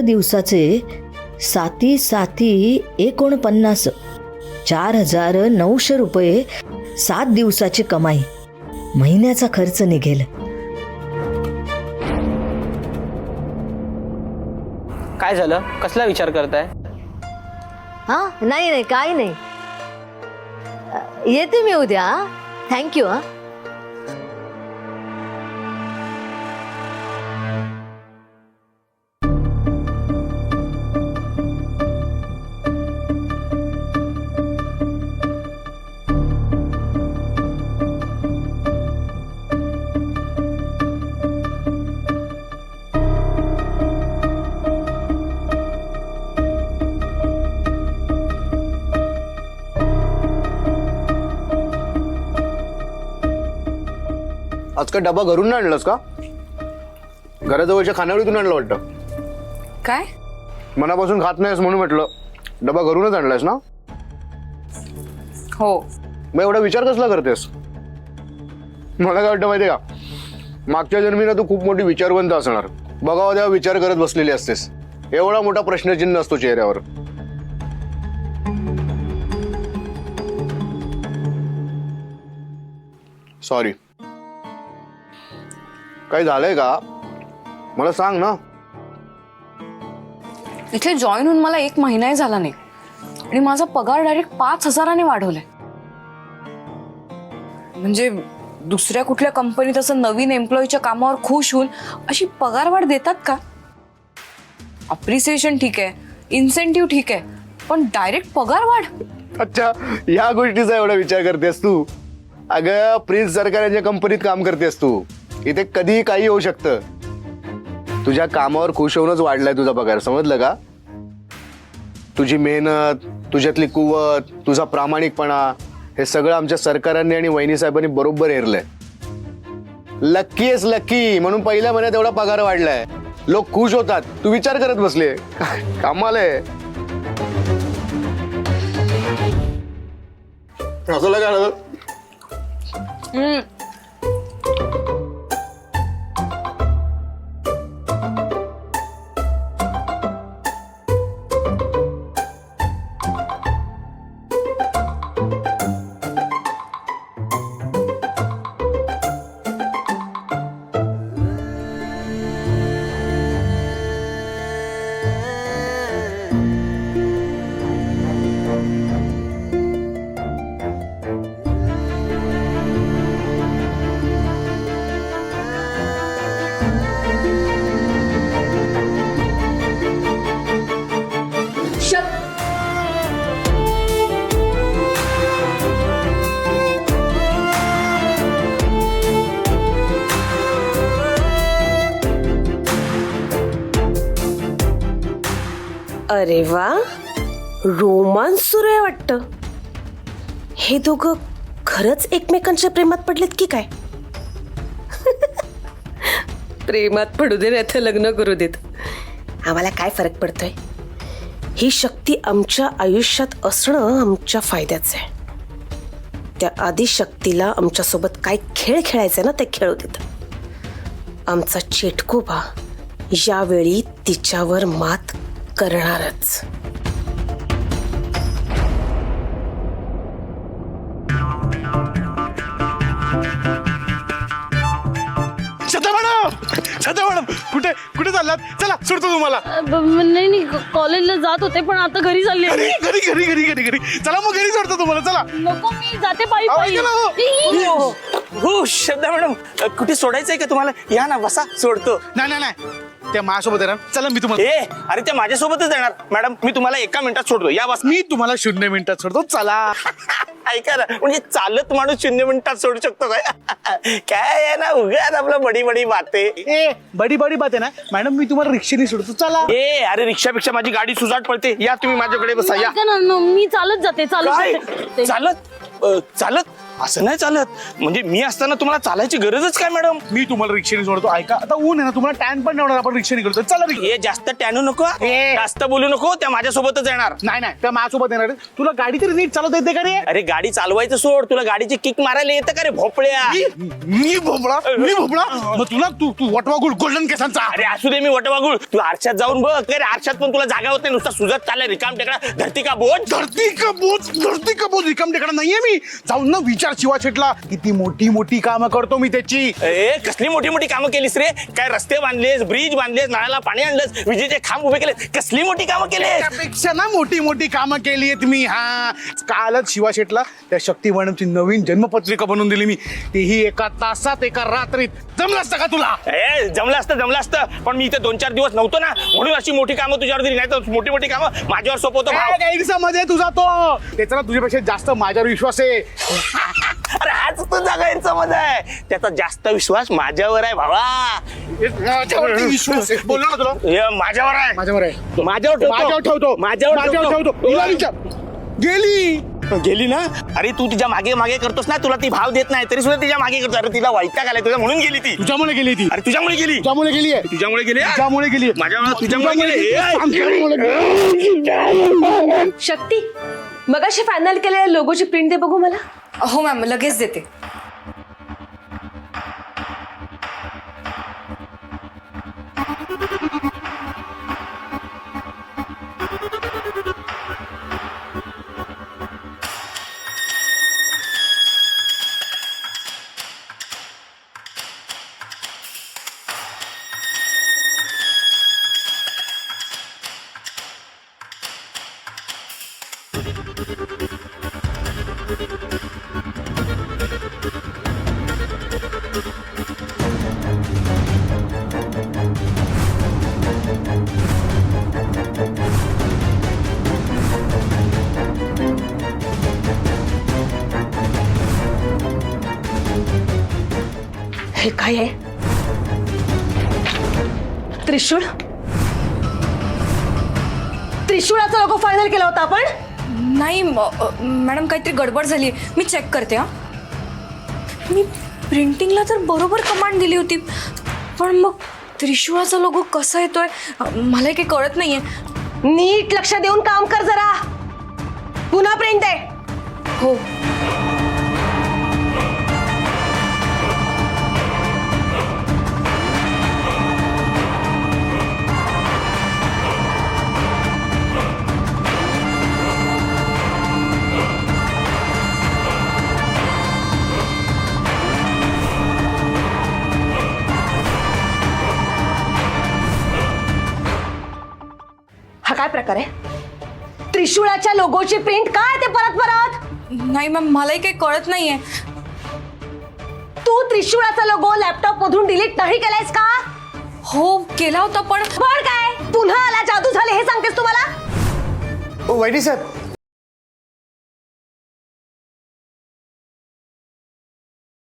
दिवसाचे 7-7 4,900 रुपये 7 दिवसाची कमाई, महिन्याचा खर्च निघेल. काय झालं? कसला विचार करताय? हा नाही नाही काही नाही. येते मी उद्या. थँक्यू. हा आज काय डबा घरून नाही आणलास का? घराजवळच्या खानावळीतून आणलं वाटतं. काय? मनापासून खात नाहीस म्हणून म्हटलं. डबा घरूनच आणलायस ना? हो. मग एवढा विचार कसला करतेस? मला काय वाटतं माहितीये का, मागच्या जन्मीनं तू खूप मोठी विचारवंत असणार. बघावं तेव्हा विचार करत बसलेली असतेस. एवढा मोठा प्रश्नचिन्ह असतो चेहऱ्यावर. सॉरी. काही झालंय का? मला सांग ना. इथे जॉईन होऊन मला 1 महिनाही झाला नाही आणि माझा पगार डायरेक्ट 5,000ने वाढवलाय. म्हणजे दुसऱ्या कुठल्या कंपनीत असं नवीन एम्प्लॉईच्या कामावर खुश होऊन अशी पगारवाढ देतात का? अप्रिसिएशन ठीक आहे, इन्सेंटिव्ह ठीक आहे, पण डायरेक्ट पगार वाढ? अच्छा, या गोष्टीचा एवढा विचार करतेस तू? अगं, प्रिन्स सरकारांच्या कंपनीत काम करतेस तू. इथे कधीही काही होऊ शकतं. तुझ्या कामावर खुश होऊनच वाढलाय तुझा पगार, समजलं का? तुझी मेहनत, तुझ्यातली कुवत, तुझा प्रामाणिकपणा, हे सगळं आमच्या सरकारांनी आणि वहिनी साहेबांनी बरोबर हेरलंय. लक्की आहेस लक्की, म्हणून पहिल्या महिन्यात एवढा पगार वाढलाय. लोक खुश होतात, तू विचार करत बसले. कामाला आहे. असं काय? अरे वा, रोमांस सुरू आहे वाटतं. हे दोघं खरंच एकमेकांच्या प्रेमात पडलेत की काय? प्रेमात पडू दे नाही तर लग्न करू देत, आम्हाला काय फरक पडतोय? ही शक्ती आमच्या आयुष्यात असणं आमच्या फायद्याचं आहे. त्या आदिशक्तीला आमच्यासोबत काय खेळ खेळायचे ना ते खेळू देत. आमचा चेटकोबा यावेळी तिच्यावर मात करणारच. सध्या मॅडम कुठे कुठे चाललात? चला सोडतो तुम्हाला. नाही कॉलेजला जात होते पण आता घरी चालले. घरी घरी घरी घरी घरी चला, मग घरी सोडतो तुम्हाला. चला. नको, मी जाते पायी पायी. हो श्रद्धा मॅडम, कुठे सोडायचंय का तुम्हाला? या ना, बसा, सोडतो. नाही नाही नाही, त्या माझ्यासोबत येणार. चला मी तुम्हाला. अरे त्या माझ्यासोबतच येणार. मॅडम मी तुम्हाला 1 मिनिटात सोडतो, या बस. मी तुम्हाला 0 मिनिटात सोडतो. चला. ऐका ना, म्हणजे चालत माणूस 0 मिनिटात सोडू शकतो काय? काय आहे ना, उगाच आपलं बडी बडी बाते. बडी बडी बात आहे ना मॅडम, मी तुम्हाला रिक्षेने सोडतो. चला. अरे रिक्षापेक्षा माझी गाडी सुजाट पडते. या तुम्ही माझ्याकडे बसा. या. मी चालत जाते. काय? चालत? चालत असं नाही चालत. म्हणजे मी असताना तुम्हाला चालायची गरजच काय मॅडम? मी तुम्हाला रिक्षाने सोडतो. ऐका, आता ऊन आहे ना, तुम्हाला टॅन पण नाही होणार. आपण रिक्षाने करतो. चला रिक्षा. हे जास्त टॅनू नको, जास्त बोलू नको. त्या माझ्यासोबतच येणार. नाही नाही, त्या माझ्यासोबत येणार आहे. तुला गाडी तरी नीट चालवता येते का रे? अरे गाडी चालवायचं सोड, तुला गाडीची किक मारायला येतं का रे भोपळ्या? मी भोपळा? मग तुला तू वटवा गोल्डन केसांचा. अरे असू दे, मी वटवागुळ. तू आरशात जाऊन बघ. अरे आरशात पण तुला जागा होत नाही, नुसता सुजत चाललाय रिकाम टेकडा. धरती का बोझ रिकाम टेकडा नाहीये मी. जाऊन ना विचार शिवा शेटला, किती मोठी मोठी कामं करतो मी त्याची. ए कसली मोठी मोठी कामं केलीस रे? काय रस्ते बांधलेस, ब्रिज बांधलेस, नळाला पाणी आणलंस, विजेचे खांब उभे केले. कसली मोठी कामं केलीस? त्यापेक्षा ना मोठी मोठी कामं केली आहेत मी. हा, कालच शिवा शेटला त्या शक्ती मॅडमची नवीन जन्मपत्रिका बनवून दिली मी. तेही एका तासात, एका रात्रीत. जमलं असतं का तुला? ए जमलं असतं, पण मी इथे 2-4 दिवस नव्हतो ना, म्हणून अशी मोठी कामं तुझ्यावर दिली. नाही तर मोठी मोठी कामं माझ्यावर सोपवतो भाव. गैरसमज तुझा तो. त्याचा ना तुझ्यापेक्षा जास्त माझ्यावर विश्वास आहे. अरे आज तुझा गैरसमज आहे. त्याचा जास्त विश्वास माझ्यावर आहे भावा. माझ्यावरती विश्वास आहे. बोललो ना तुला. हे माझ्यावर आहे. माझ्यावर आहे. माझ्यावर ठेवतो. माझ्यावर ठेवतो. हिला विचार. गेली ना? अरे तू तिच्या मागे मागे करतोस ना, तुला ती भाव देत नाही तरी सुद्धा तिच्या मागे करतो. अरे तिला वैताग आलाय तुझ्या, म्हणून गेली ती. तुझ्यामुळे गेली ती. अरे तुझ्यामुळे गेली. तुझ्यामुळे गेली आहे. तुझ्यामुळे गेली. तुझ्यामुळे गेली. माझ्यामुळे तुझ्यामुळे गेली. शक्ती, मगाशी फायनल केलेल्या लोगोची प्रिंट दे बघू मला. हो मॅम, लगेच देते. हे काय आहे? त्रिशूळ? त्रिशूळाचा लोगो फायनल केला होता आपण? नाही मॅडम, काहीतरी गडबड झाली. मी चेक करते. हा, मी प्रिंटिंगला तर बरोबर कमांड दिली होती, पण मग त्रिशूळाचा लोगो कसा येतोय मला काही कळत नाहीये. नीट लक्ष देऊन काम कर जरा. पुन्हा प्रिंट आहे. हो. हा काय प्रकार आहे? त्रिशूळाच्या लोगोची प्रिंट काय ते परत? नाही मॅम, मलाही काही कळत नाहीये. तू त्रिशूळाचा लोगो लॅपटॉप मधून डिलीट नाही केलायस का? हो केला होता, पण काय पुन्हा आला जादू झाले हे सांगतेस तू मला? वैडी साहेब,